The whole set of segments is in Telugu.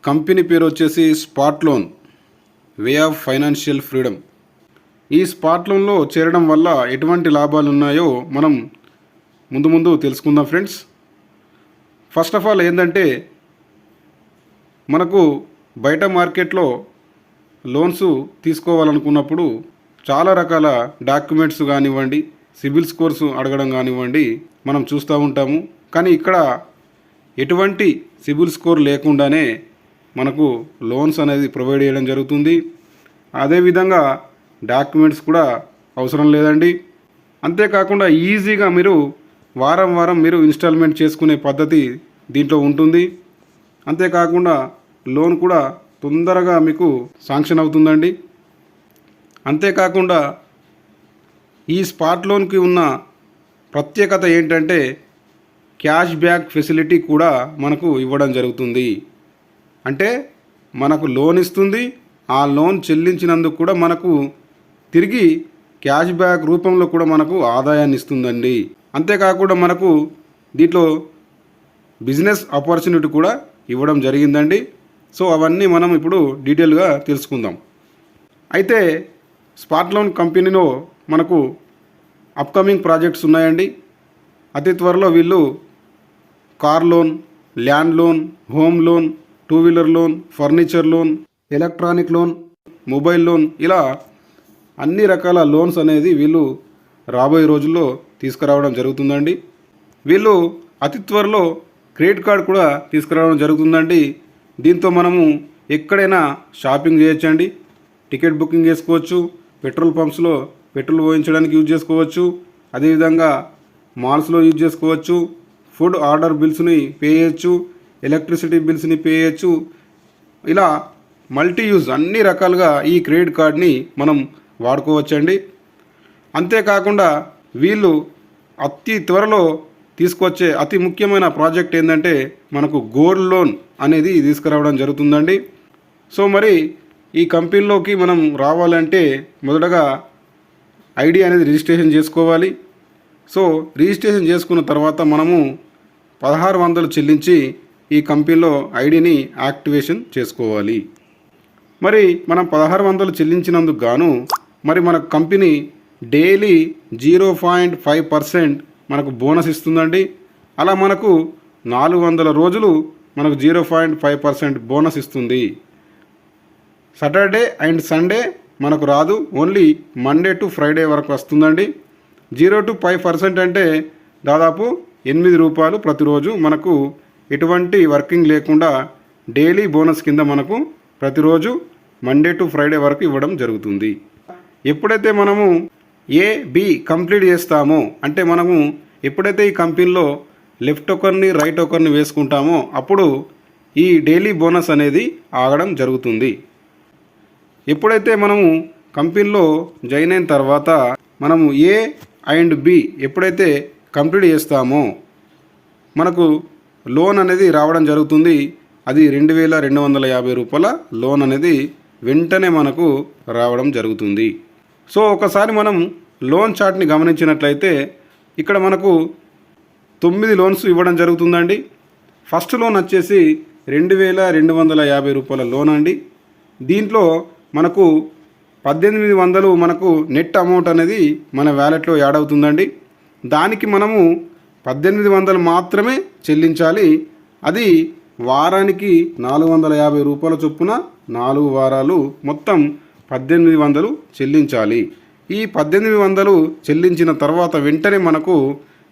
కంపెనీ పేరు వచ్చేసి spot loan, way of financial freedom. ఈ స్పాట్ లోన్లో చేరడం వల్ల ఎటువంటి లాభాలు ఉన్నాయో మనం ముందు తెలుసుకుందాం ఫ్రెండ్స్. ఫస్ట్ ఆఫ్ ఆల్ ఏంటంటే, మనకు బయట మార్కెట్లో లోన్స్ తీసుకోవాలనుకున్నప్పుడు చాలా రకాల డాక్యుమెంట్స్ కానివ్వండి, సిబిల్ స్కోర్స్ అడగడం కానివ్వండి మనం చూస్తూ ఉంటాము. కానీ ఇక్కడ ఎటువంటి సిబిల్ స్కోర్ లేకుండానే మనకు లోన్స్ అనేది ప్రొవైడ్ చేయడం జరుగుతుంది. అదేవిధంగా డాక్యుమెంట్స్ కూడా అవసరం లేదండి. అంతేకాకుండా ఈజీగా మీరు వారం మీరు ఇన్స్టాల్మెంట్ చేసుకునే పద్ధతి దీంట్లో ఉంటుంది. అంతేకాకుండా లోన్ కూడా తొందరగా మీకు శాంక్షన్ అవుతుందండి. అంతేకాకుండా ఈ స్పాట్ లోన్కి ఉన్న ప్రత్యేకత ఏంటంటే, క్యాష్ బ్యాక్ ఫెసిలిటీ కూడా మనకు ఇవ్వడం జరుగుతుంది. అంటే మనకు లోన్ ఇస్తుంది, ఆ లోన్ చెల్లించినందుకు కూడా మనకు తిరిగి క్యాష్ బ్యాక్ రూపంలో కూడా మనకు ఆదాయాన్ని ఇస్తుందండి. అంతేకాకుండా మనకు దీంట్లో బిజినెస్ ఆపర్చునిటీ కూడా ఇవ్వడం జరిగిందండి. సో అవన్నీ మనం ఇప్పుడు డీటెయిల్గా తెలుసుకుందాం. అయితే స్పాట్ లోన్ కంపెనీలో మనకు అప్కమింగ్ ప్రాజెక్ట్స్ ఉన్నాయండి. అతి త్వరలో వీళ్ళు car loan, land loan, home loan, two wheeler loan, furniture loan, electronic loan, mobile loan, ఇలా అన్ని రకాల లోన్స్ అనేది వీళ్ళు రాబోయే రోజుల్లో తీసుకురావడం జరుగుతుందండి. వీళ్ళు అతి త్వరలో క్రెడిట్ కార్డ్ కూడా తీసుకురావడం జరుగుతుందండి. దీంతో మనము ఎక్కడైనా షాపింగ్ చేయొచ్చండి. టికెట్ బుకింగ్ చేసుకోవచ్చు, పెట్రోల్ పంప్స్లో పెట్రోల్ పోయించడానికి యూజ్ చేసుకోవచ్చు, అదేవిధంగా మాల్స్లో యూజ్ చేసుకోవచ్చు, ఫుడ్ ఆర్డర్ బిల్స్ని పే చేయొచ్చు, ఎలక్ట్రిసిటీ బిల్స్ని పే చేయొచ్చు. ఇలా మల్టీ యూజ్ అన్ని రకాలుగా ఈ క్రెడిట్ కార్డ్ని మనం వాడుకోవచ్చండి. అంతేకాకుండా వీళ్ళు అతి త్వరలో తీసుకొచ్చే అతి ముఖ్యమైన ప్రాజెక్ట్ ఏంటంటే, మనకు గోల్డ్ లోన్ అనేది తీసుకురావడం జరుగుతుందండి. సో మరి ఈ కంపెనీలోకి మనం రావాలంటే మొదటగా ఐడి అనేది రిజిస్ట్రేషన్ చేసుకోవాలి. సో రిజిస్ట్రేషన్ చేసుకున్న తర్వాత మనము 1600 చెల్లించి ఈ కంపెనీలో ఐడిని యాక్టివేషన్ చేసుకోవాలి. మరి మనం 1600 చెల్లించినందుకు గాను మరి మన కంపెనీ డైలీ 0.5% మనకు బోనస్ ఇస్తుందండి. అలా మనకు 400 రోజులు మనకు 0.5% బోనస్ ఇస్తుంది. సాటర్డే అండ్ సండే మనకు రాదు, ఓన్లీ మండే టు ఫ్రైడే వరకు వస్తుందండి. 0 to 5% అంటే దాదాపు ₹8 ప్రతిరోజు మనకు ఎటువంటి వర్కింగ్ లేకుండా డైలీ బోనస్ కింద మనకు ప్రతిరోజు మండే టు ఫ్రైడే వరకు ఇవ్వడం జరుగుతుంది. ఎప్పుడైతే మనము A-B కంప్లీట్ చేస్తామో, అంటే మనము ఎప్పుడైతే ఈ కంపెనీలో లెఫ్ట్ ఒకరిని రైట్ ఒకరిని వేసుకుంటామో అప్పుడు ఈ డైలీ బోనస్ అనేది ఆగడం జరుగుతుంది. ఎప్పుడైతే మనము కంపెనీలో జాయిన్ అయిన తర్వాత మనము A and B ఎప్పుడైతే కంప్లీట్ చేస్తామో మనకు లోన్ అనేది రావడం జరుగుతుంది. అది ₹2250 లోన్ అనేది వెంటనే మనకు రావడం జరుగుతుంది. సో ఒకసారి మనం లోన్ చార్ట్ని గమనించినట్లయితే ఇక్కడ మనకు 9 లోన్స్ ఇవ్వడం జరుగుతుందండి. ఫస్ట్ లోన్ వచ్చేసి ₹2250 లోన్ అండి. దీంట్లో మనకు 1800 మనకు నెట్ అమౌంట్ అనేది మన వ్యాలెట్లో యాడ్ అవుతుందండి. దానికి మనము 1800 మాత్రమే చెల్లించాలి. అది వారానికి ₹450 చొప్పున 4 వారాలు మొత్తం 1800 చెల్లించాలి. ఈ 1800 చెల్లించిన తర్వాత వెంటనే మనకు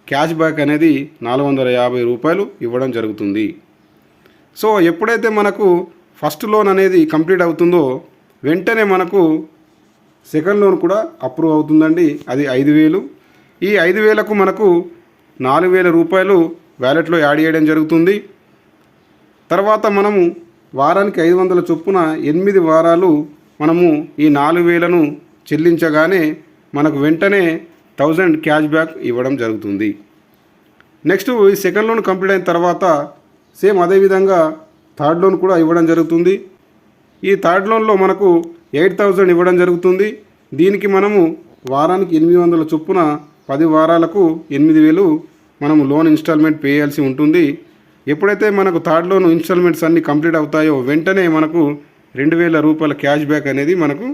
క్యాష్ బ్యాక్ అనేది ₹450 ఇవ్వడం జరుగుతుంది. సో ఎప్పుడైతే మనకు ఫస్ట్ లోన్ అనేది కంప్లీట్ అవుతుందో వెంటనే మనకు సెకండ్ లోన్ కూడా అప్రూవ్ అవుతుందండి. అది 5000. ఈ 5000కు మనకు ₹4000 వ్యాలెట్లో యాడ్ చేయడం జరుగుతుంది. తర్వాత మనము వారానికి 500 చొప్పున 8 వారాలు మనము ఈ 4000ను చెల్లించగానే మనకు వెంటనే 1000 క్యాష్ బ్యాక్ ఇవ్వడం జరుగుతుంది. నెక్స్ట్ ఈ సెకండ్ లోన్ కంప్లీట్ అయిన తర్వాత సేమ్ అదేవిధంగా థర్డ్ లోన్ కూడా ఇవ్వడం జరుగుతుంది. ఈ థర్డ్ లోన్లో మనకు 8000 ఇవ్వడం జరుగుతుంది. దీనికి మనము వారానికి 800 చొప్పున 10 వారాలకు 8000 మనము లోన్ ఇన్స్టాల్మెంట్ పే చేయాల్సి ఉంటుంది. ఎప్పుడైతే మనకు థర్డ్ లోన్ ఇన్స్టాల్మెంట్స్ అన్నీ కంప్లీట్ అవుతాయో వెంటనే మనకు 2,000 రూపాయల క్యాష్ బ్యాక్ అనేది మనకు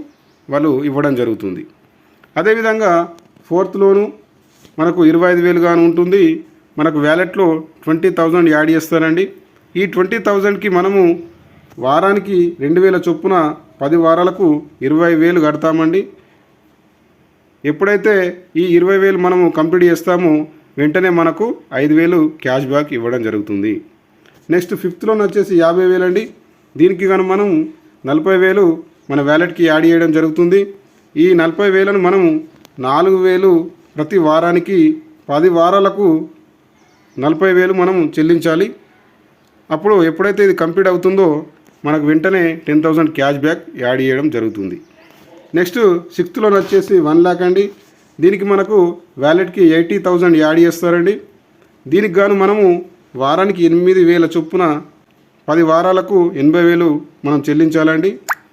వాళ్ళు ఇవ్వడం జరుగుతుంది. అదేవిధంగా ఫోర్త్ లోను మనకు 25,000 గాను ఉంటుంది. మనకు వ్యాలెట్లో 20,000 యాడ్ చేస్తారండి. ఈ 20,000కి మనము వారానికి 2,000 చొప్పున 10 వారాలకు 20,000 కడతామండి. ఎప్పుడైతే ఈ 20,000 మనము కంప్లీట్ చేస్తామో వెంటనే మనకు 5,000 క్యాష్ బ్యాక్ ఇవ్వడం జరుగుతుంది. నెక్స్ట్ ఫిఫ్త్ లోన్ వచ్చేసి 50,000 అండి. దీనికి కనుక మనం 40,000 మన వ్యాలెట్కి యాడ్ చేయడం జరుగుతుంది. ఈ 40,000ను మనము 4,000 ప్రతి వారానికి 10 వారాలకు 40,000 మనం చెల్లించాలి. అప్పుడు ఎప్పుడైతే ఇది కంప్లీట్ అవుతుందో మనకు వెంటనే 10,000 క్యాష్ బ్యాక్ యాడ్ చేయడం జరుగుతుంది. నెక్స్ట్ సిక్స్త్ లోన్ వచ్చేసి 1 lakh అండి. దీనికి మనకు వ్యాలెట్కి 80,000 యాడ్ చేస్తారండి. దీనికి గాను మనము వారానికి 8,000 చొప్పున 10 వారాలకు 80,000 మనం చెల్లించాలండి.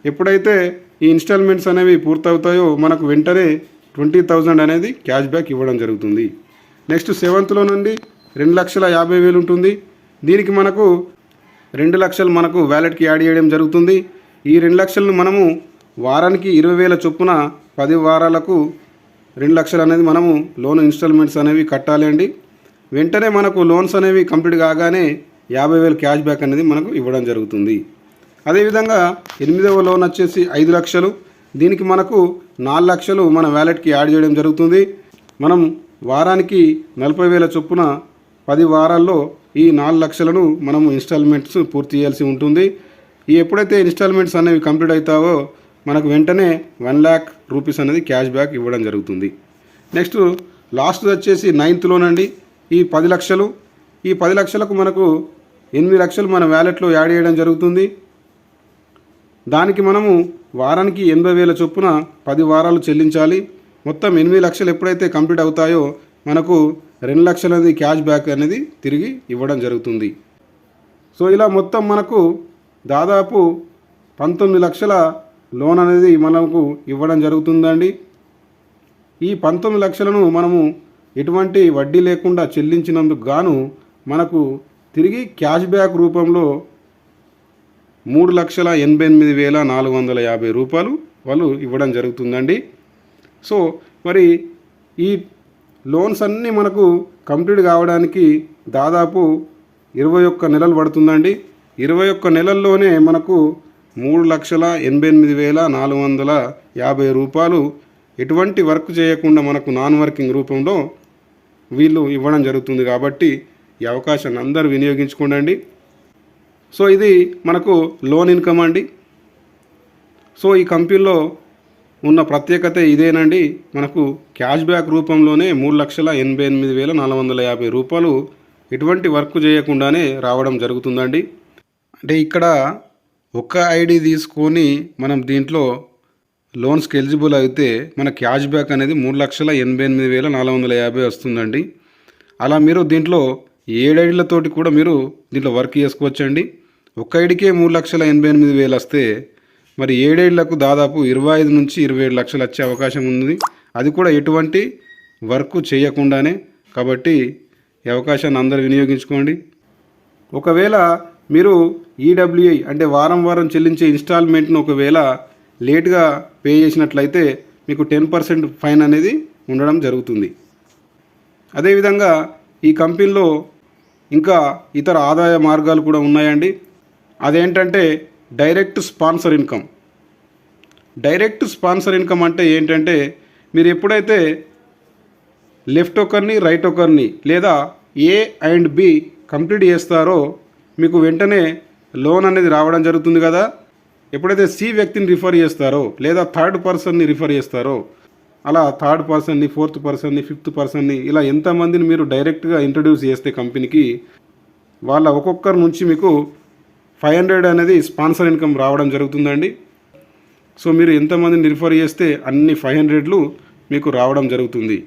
ఎప్పుడైతే ఈ ఇన్స్టాల్మెంట్స్ అనేవి పూర్తవుతాయో మనకు వెంటనే 20,000 అనేది క్యాష్ బ్యాక్ ఇవ్వడం జరుగుతుంది. నెక్స్ట్ సెవెంత్లో నుండి 2,50,000 ఉంటుంది. దీనికి మనకు 2 లక్షలు మనకు వ్యాలెట్కి యాడ్ చేయడం జరుగుతుంది. ఈ 2 లక్షలను మనము వారానికి 20,000 చొప్పున 10 వారాలకు 2 లక్షలు అనేది మనము లోన్ ఇన్స్టాల్మెంట్స్ అనేవి కట్టాలి అండి. వెంటనే మనకు లోన్స్ అనేవి కంప్లీట్ కాగానే 50,000 క్యాష్ బ్యాక్ అనేది మనకు ఇవ్వడం జరుగుతుంది. అదేవిధంగా 8వ లోన్ వచ్చేసి 5 లక్షలు. దీనికి మనకు 4 లక్షలు మన వ్యాలెట్కి యాడ్ చేయడం జరుగుతుంది. మనం వారానికి 40,000 చొప్పున 10 వారాల్లో ఈ 4 లక్షలను మనము ఇన్స్టాల్మెంట్స్ పూర్తి చేయాల్సి ఉంటుంది. ఈ ఎప్పుడైతే ఇన్స్టాల్మెంట్స్ అనేవి కంప్లీట్ అవుతావో మనకు వెంటనే 1 lakh రూపీస్ అనేది క్యాష్ బ్యాక్ ఇవ్వడం జరుగుతుంది. నెక్స్ట్ లాస్ట్ వచ్చేసి 9th లోన్ అండి. ఈ 10 లక్షలు. ఈ 10 లక్షలకు మనకు 8 లక్షలు మన వ్యాలెట్లో యాడ్ చేయడం జరుగుతుంది. దానికి మనము వారానికి 80,000 చొప్పున 10 వారాలు చెల్లించాలి. మొత్తం 8 లక్షలు ఎప్పుడైతే కంప్లీట్ అవుతాయో మనకు 2 లక్షలు అనేది క్యాష్ బ్యాక్ అనేది తిరిగి ఇవ్వడం జరుగుతుంది. సో ఇలా మొత్తం మనకు దాదాపు 19 లక్షల లోన్ అనేది మనకు ఇవ్వడం జరుగుతుందండి. ఈ 19 లక్షలను మనము ఎటువంటి వడ్డీ లేకుండా చెల్లించినందుకు గాను మనకు తిరిగి క్యాష్ బ్యాక్ రూపంలో 3,88,450 రూపాయలు వాళ్ళు ఇవ్వడం జరుగుతుందండి. సో మరి ఈ లోన్స్ అన్నీ మనకు కంప్లీట్ కావడానికి దాదాపు 21 నెలలు పడుతుందండి. 21 నెలల్లోనే మనకు 3,88,450 రూపాయలు ఎటువంటి వర్క్ చేయకుండా మనకు నాన్ వర్కింగ్ రూపంలో వీళ్ళు ఇవ్వడం జరుగుతుంది. కాబట్టి ఈ అవకాశాన్ని అందరూ వినియోగించుకోండి. సో ఇది మనకు లోన్ ఇన్కమ్ అండి. సో ఈ కంపెనీలో ఉన్న ప్రత్యేకత ఇదేనండి. మనకు క్యాష్ బ్యాక్ రూపంలోనే 3,88,450 రూపాయలు ఎటువంటి వర్క్ చేయకుండానే రావడం జరుగుతుందండి. అంటే ఇక్కడ ఒక ఐడి తీసుకొని మనం దీంట్లో లోన్స్కి ఎలిజిబుల్ అయితే మన క్యాష్ బ్యాక్ అనేది 3,88,450 వస్తుందండి. అలా మీరు దీంట్లో 7 ఐడీలతోటి కూడా మీరు దీంట్లో వర్క్ చేసుకోవచ్చండి. ఒక ఐడికే 3,88,000 వస్తే మరి 7 ఐడీలకు దాదాపు 25 నుంచి 27 లక్షలు వచ్చే అవకాశం ఉంది. అది కూడా ఎటువంటి వర్క్ చేయకుండానే. కాబట్టి ఈ అవకాశాన్ని అందరూ వినియోగించుకోండి. ఒకవేళ మీరు ఈడబ్ల్యూఐ అంటే వారం వారం చెల్లించే ఇన్స్టాల్మెంట్ను ఒకవేళ లేట్గా పే చేసినట్లయితే మీకు 10% ఫైన్ అనేది ఉండడం జరుగుతుంది. అదేవిధంగా ఈ కంపెనీలో ఇంకా ఇతర ఆదాయ మార్గాలు కూడా ఉన్నాయండి. అదేంటంటే direct sponsor income. Direct sponsor income అంటే ఏంటంటే మీరు ఎప్పుడైతే లెఫ్ట్ ఒకరిని రైట్ ఒకరిని లేదా ఏ అండ్ బి కంప్లీట్ చేస్తారో మీకు వెంటనే లోన్ అనేది రావడం జరుగుతుంది కదా. ఎప్పుడైతే సి వ్యక్తిని రిఫర్ చేస్తారో లేదా థర్డ్ పర్సన్ని రిఫర్ చేస్తారో అలా థర్డ్ పర్సన్ని, ఫోర్త్ పర్సన్ని, ఫిఫ్త్ పర్సన్ని ఇలా ఎంతమందిని మీరు డైరెక్ట్గా ఇంట్రడ్యూస్ చేస్తే కంపెనీకి వాళ్ళ ఒక్కొక్కరి నుంచి మీకు 500 అనేది స్పాన్సర్ ఇన్కమ్ రావడం జరుగుతుందండి. సో మీరు ఎంతమందిని రిఫర్ చేస్తే అన్ని 500లు మీకు రావడం జరుగుతుంది.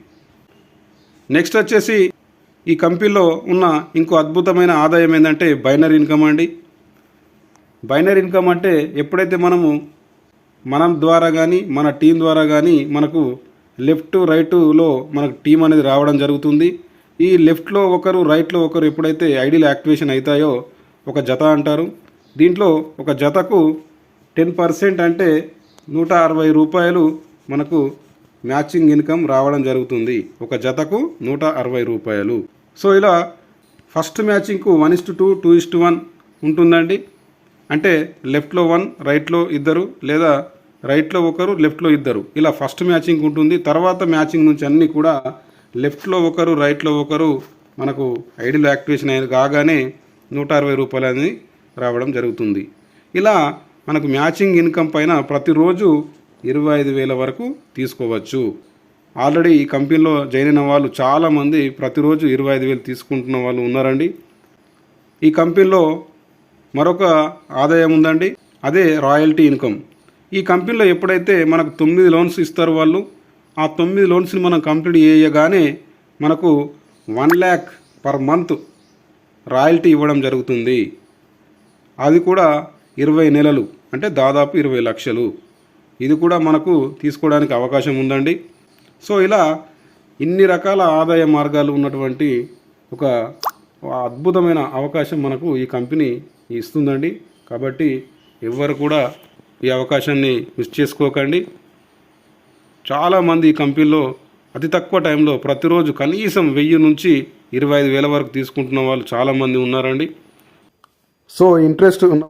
నెక్స్ట్ వచ్చేసి ఈ కంపెనీలో ఉన్న ఇంకో అద్భుతమైన ఆదాయం ఏంటంటే బైనరీ ఇన్కమ్ అండి. బైనరీ ఇన్కమ్ అంటే ఎప్పుడైతే మనం ద్వారా కానీ మన టీం ద్వారా కానీ మనకు లెఫ్ట్ రైటులో మనకు టీం అనేది రావడం జరుగుతుంది. ఈ లెఫ్ట్లో ఒకరు రైట్లో ఒకరు ఎప్పుడైతే ఐడీలు యాక్టివేషన్ అవుతాయో ఒక జత అంటారు. దీంట్లో ఒక జతకు 10% అంటే 160 రూపాయలు మనకు మ్యాచింగ్ ఇన్కమ్ రావడం జరుగుతుంది. ఒక జతకు 160 రూపాయలు. సో ఇలా ఫస్ట్ మ్యాచింగ్కు 1:2, 2:1 ఉంటుందండి. అంటే లెఫ్ట్లో 1, రైట్లో 2 లేదా రైట్లో ఒకరు లెఫ్ట్లో 2 ఇలా ఫస్ట్ మ్యాచింగ్ ఉంటుంది. తర్వాత మ్యాచింగ్ నుంచి అన్నీ కూడా లెఫ్ట్లో ఒకరు రైట్లో ఒకరు మనకు ఐడీలో యాక్టివేషన్ అయ్యేది కాగానే 160 రూపాయలు అనేది రావడం జరుగుతుంది. ఇలా మనకు మ్యాచింగ్ ఇన్కమ్ పైన ప్రతిరోజు 25,000 వరకు తీసుకోవచ్చు. ఆల్రెడీ ఈ కంపెనీలో జాయిన్ అయిన వాళ్ళు చాలామంది ప్రతిరోజు 25,000 తీసుకుంటున్న వాళ్ళు ఉన్నారండి. ఈ కంపెనీలో మరొక ఆదాయం ఉందండి, అదే రాయల్టీ ఇన్కమ్. ఈ కంపెనీలో ఎప్పుడైతే మనకు 9 లోన్స్ ఇస్తారు వాళ్ళు, ఆ 9 లోన్స్ని మనం కంప్లీట్ చేయగానే మనకు 1 lakh పర్ మంత్ రాయల్టీ ఇవ్వడం జరుగుతుంది. అది కూడా 20 నెలలు అంటే దాదాపు 20 లక్షలు. ఇది కూడా మనకు తీసుకోవడానికి అవకాశం ఉందండి. సో ఇలా ఇన్ని రకాల ఆదాయ మార్గాలు ఉన్నటువంటి ఒక అద్భుతమైన అవకాశం మనకు ఈ కంపెనీ ఇస్తుందండి. కాబట్టి ఎవ్వరు కూడా ఈ అవకాశాన్ని మిస్ చేసుకోకండి. చాలామంది ఈ కంపెనీలో అతి తక్కువ టైంలో ప్రతిరోజు కనీసం 1000 నుంచి 25,000 వరకు తీసుకుంటున్న వాళ్ళు చాలామంది ఉన్నారండి. సో ఇంట్రెస్ట్ ఉన్న